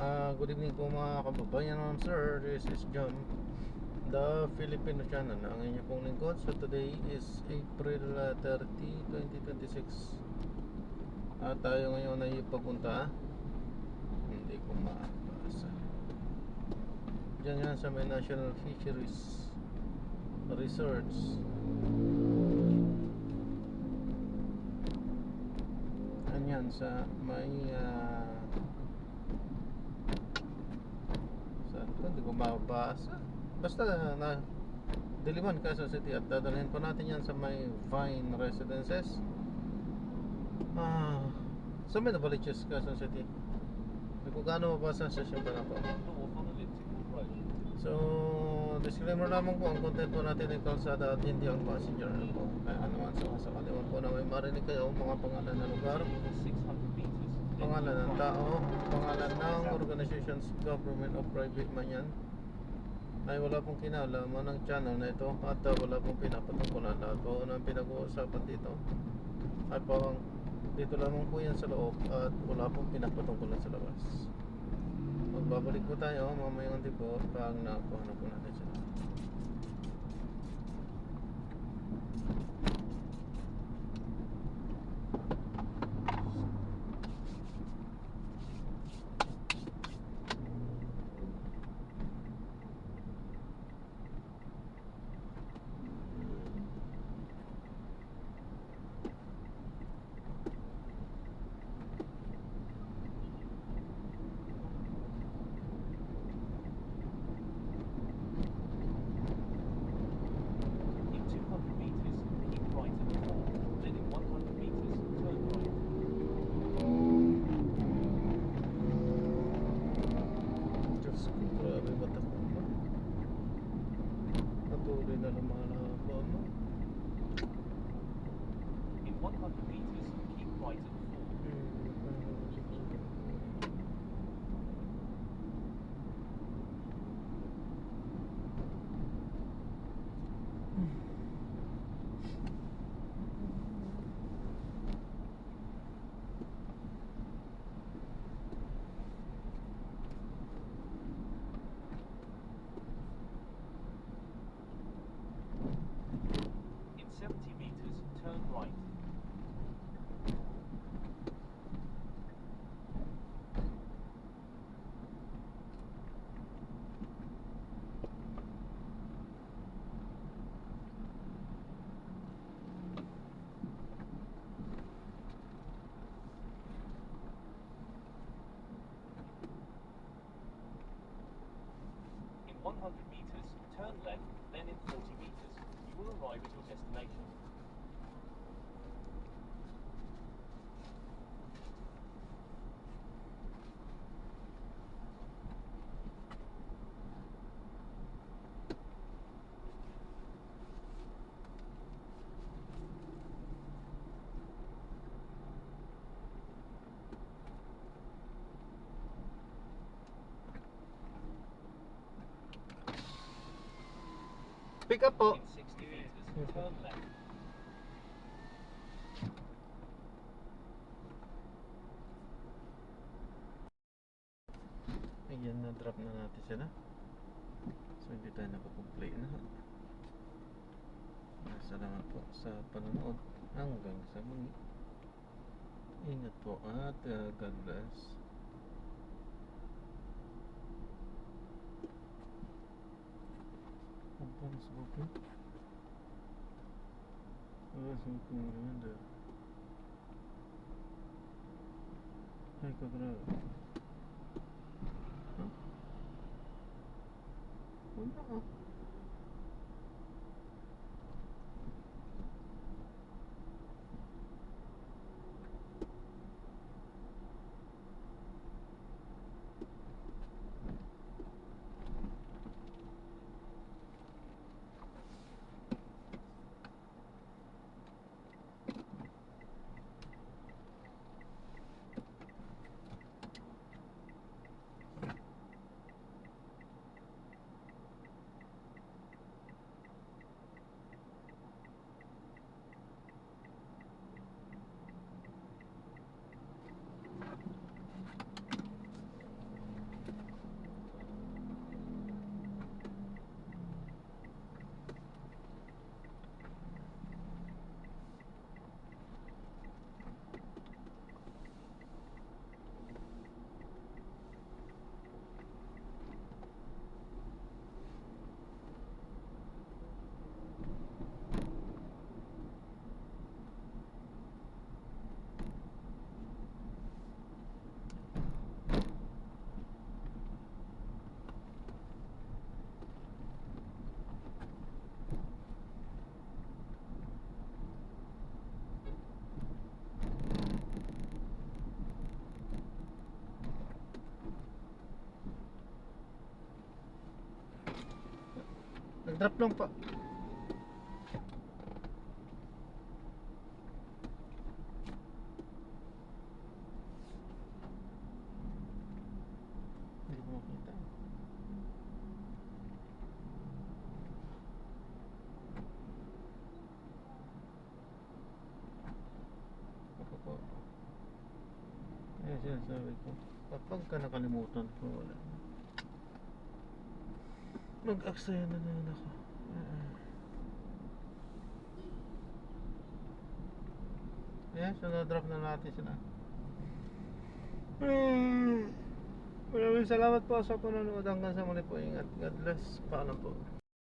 Good evening po mga kababayan, sir. This is John, the Filipino channel, ang inyong pong lingkod. So today is April 30, 2026. At tayo ngayon ay papunta, hindi ko makabasa, diyan yan sa may National Fisheries Resorts. Yan sa may saan ko, hindi ko mabasa. Basta na Diliman, Quezon City. At dadalhin po natin yan sa may Vine Residences, sa may Novaliches, Quezon City. Kung gaano mabasa sa siya pa na po. So, disclaimer lamang po, ang content po natin ay kalsada at hindi ang passenger po. Kaya naman sa kaliwan po na may marinig kayo mga pangalan ng lugar, pangalan ng tao, pangalan ng organizations, government o private man yan, ay wala pong kinalaman ng channel na ito at wala pong pinapatungkulan. Lahat po ng pinag-uusapan dito ay parang dito lamang po yan sa loob at wala pong pinapatungkulan sa labas. Magbabalik po tayo mamayang tipo pag nakuha na po natin sila. Pick up po. Ayan, na-drop na natin sila. So hindi tayo nakakomplete na. Salamat po sa panonood. Hanggang sa muli. Ingat po at God bless. Vamos voltar. Ai, que grave. Não. Nag-drop lang po. Hindi ko makita. Ako po. Ayan sinasabi ko. Kapag ka nakalimutan ko, wala. Mag-aksaya na naman ako. Ayan, so na-drop na natin sila. Maraming salamat po sa panonood. Hanggang sa muli po. Ingat. God bless. Paalam po.